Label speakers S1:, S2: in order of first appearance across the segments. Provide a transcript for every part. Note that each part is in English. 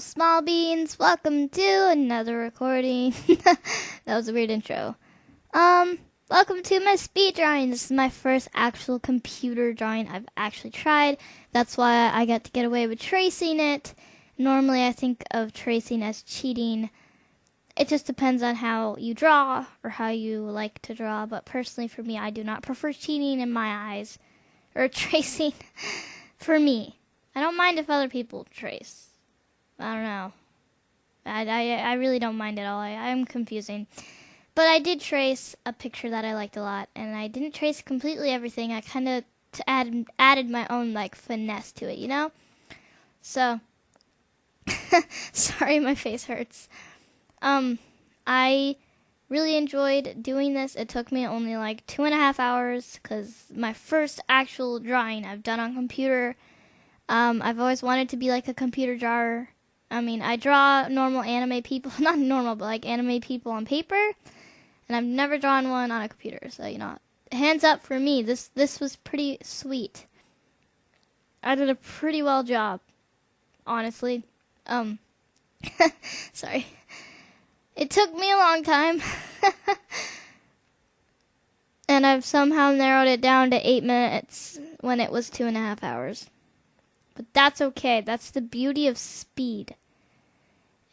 S1: small beans. Welcome to another recording. That was a weird intro. Welcome to my speed drawing. This is my first actual computer drawing I've actually tried. That's why I got to get away with tracing it. Normally I think of tracing as cheating. It just depends on how you draw or how you like to draw. But personally for me, I do not prefer cheating in my eyes. Or tracing for me. I don't mind if other people trace. I don't know. I really don't mind at all. I'm confusing. But I did trace a picture that I liked a lot. And I didn't trace completely everything. I kind of added my own, finesse to it, you know? So, sorry my face hurts. I really enjoyed doing this. It took me only 2.5 hours because my first actual drawing I've done on computer. I've always wanted to be like a computer drawer. I mean, I draw normal anime people, not normal, but anime people on paper, and I've never drawn one on a computer. So, hands up for me. This was pretty sweet. I did a pretty well job, honestly. Sorry. It took me a long time. And I've somehow narrowed it down to 8 minutes when it was 2.5 hours. But that's okay. That's the beauty of speed.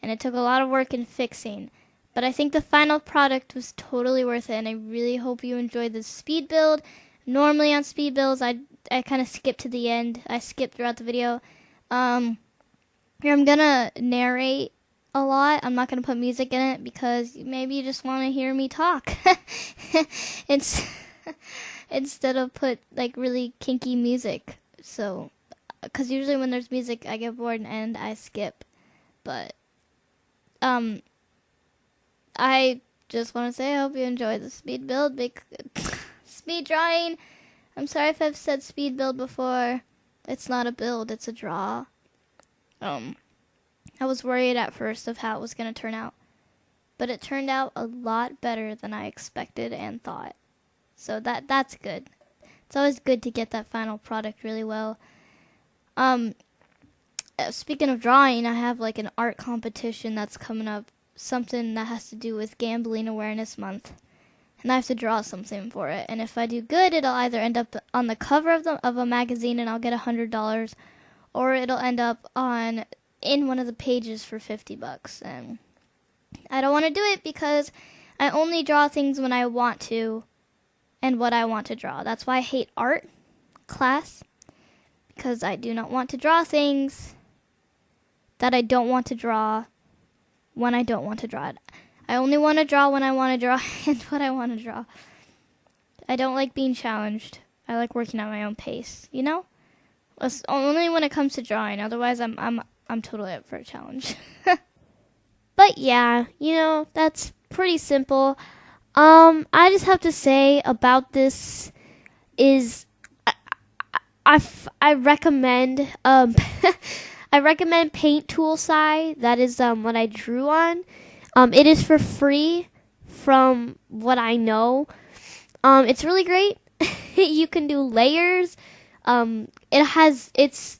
S1: And it took a lot of work and fixing. But I think the final product was totally worth it. And I really hope you enjoyed this speed build. Normally on speed builds, I kind of skip to the end. I skip throughout the video. I'm going to narrate a lot. I'm not going to put music in it because maybe you just want to hear me talk. Instead of put really kinky music. So, because usually when there's music, I get bored and I skip. But, I just want to say I hope you enjoy the speed build. Speed drawing. I'm sorry if I've said speed build before. It's not a build, it's a draw. I was worried at first of how it was going to turn out. But it turned out a lot better than I expected and thought. So that's good. It's always good to get that final product really well. Speaking of drawing, I have an art competition that's coming up. Something that has to do with Gambling Awareness Month. And I have to draw something for it. And if I do good, it'll either end up on the cover of a magazine and I'll get $100. Or it'll end up in one of the pages for $50. And I don't want to do it because I only draw things when I want to and what I want to draw. That's why I hate art class, because I do not want to draw things that I don't want to draw when I don't want to draw it. I only want to draw when I want to draw and what I want to draw. I don't like being challenged. I like working at my own pace, Only when it comes to drawing. Otherwise, I'm totally up for a challenge. But yeah, that's pretty simple. I just have to say about this is I recommend I recommend Paint Tool Sai. That is what I drew on. It is for free from what I know. It's really great. You can do layers. It's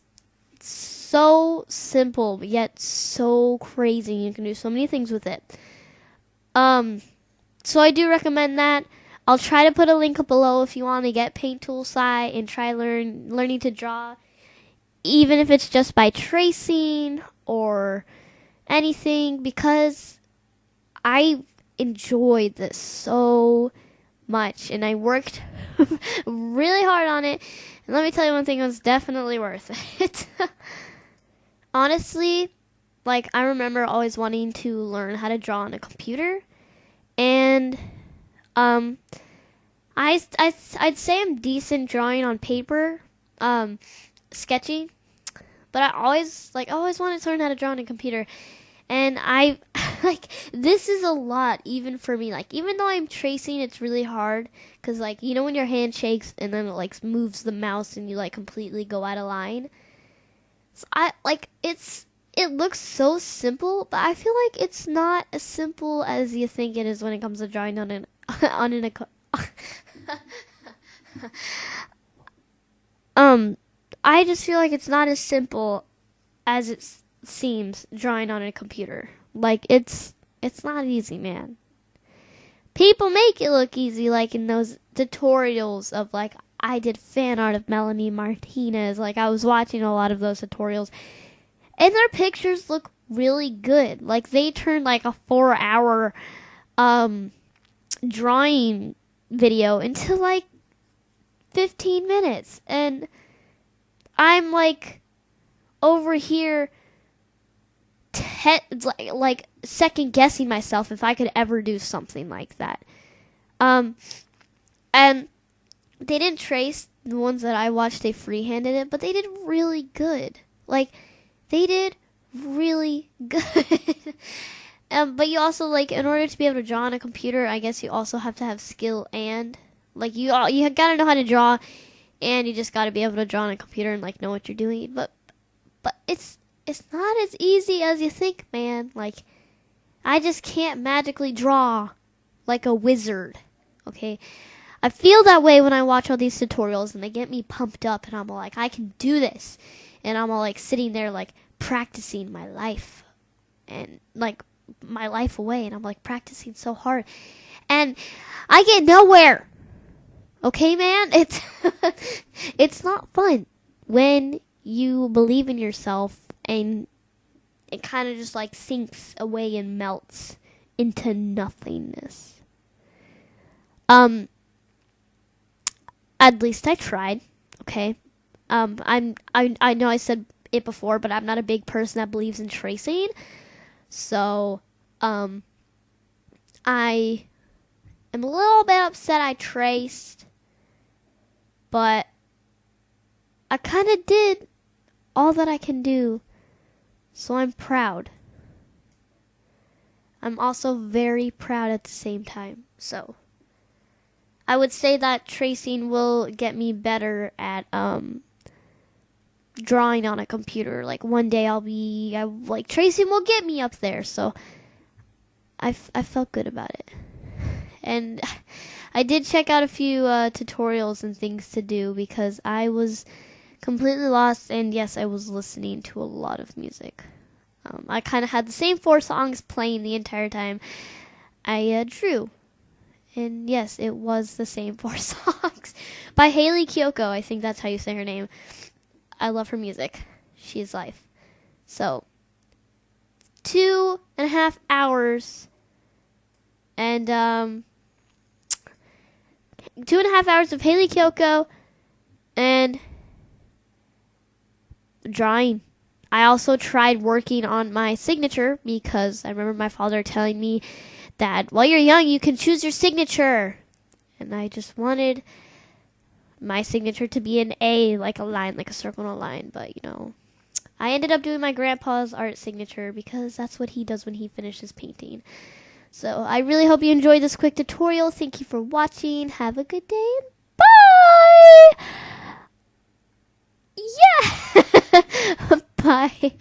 S1: so simple yet so crazy. You can do so many things with it. So I do recommend that. I'll try to put a link below if you want to get Paint Tool Sai and try learning to draw, even if it's just by tracing or anything, because I enjoyed this so much and I worked really hard on it. And let me tell you one thing, it was definitely worth it. Honestly, I remember always wanting to learn how to draw on a computer. And I'd say I'm decent drawing on paper, sketching, but I always wanted to learn how to draw on a computer. And I this is a lot even for me. Even though I'm tracing, it's really hard because when your hand shakes and then it moves the mouse and you completely go out of line. So it looks so simple, but I feel like it's not as simple as you think it is when it comes to drawing on an I just feel like it's not as simple as
S2: seems drawing on a computer. Like, it's not easy, man. People make it look easy, like in those tutorials of, like, I did fan art of Melanie Martinez. Like, I was watching a lot of those tutorials, and their pictures look really good. Like, they turned, like, a 4-hour drawing video into, like, 15 minutes. And I'm, like, over here like second guessing myself if I could ever do something like that. And they didn't trace the ones that I watched. They freehanded it, but they did really good. Like, they did really good. But you also, like, in order to be able to draw on a computer, I guess you also have to have skill, and like you gotta know how to draw, and you just gotta be able to draw on a computer and, like, know what you're doing. But it's not as easy as you think, man. Like, I just can't magically draw like a wizard, okay? I feel that way when I watch all these tutorials, and they get me pumped up, and I'm like, I can do this. And I'm all, like, sitting there, like, practicing my life. And, like, my life away, and I'm, like, practicing so hard. And I get nowhere. Okay, man? It's not fun when you believe in yourself and it kind of just, like, sinks away and melts into nothingness. At least I tried, okay? I know I said it before, but I'm not a big person that believes in tracing. So, I am a little bit upset I traced, but I kind of did all that I can do, so I'm proud. I'm also very proud at the same time, so I would say that tracing will get me better at drawing on a computer. Like, one day tracing will get me up there, so I felt good about it. And I did check out a few tutorials and things to do because I was completely lost, and yes, I was listening to a lot of music. I kind of had the same 4 songs playing the entire time I drew. And yes, it was the same 4 songs by Hayley Kiyoko. I think that's how you say her name. I love her music. She's life. So, 2.5 hours. And 2.5 hours of Hayley Kiyoko and drawing. I also tried working on my signature because I remember my father telling me that while you're young, you can choose your signature. And I just wanted my signature to be an A, like a line, like a circle and a line. But, you know, I ended up doing my grandpa's art signature because that's what he does when he finishes painting. So I really hope you enjoyed this quick tutorial. Thank you for watching. Have a good day and bye! Yeah! Bye.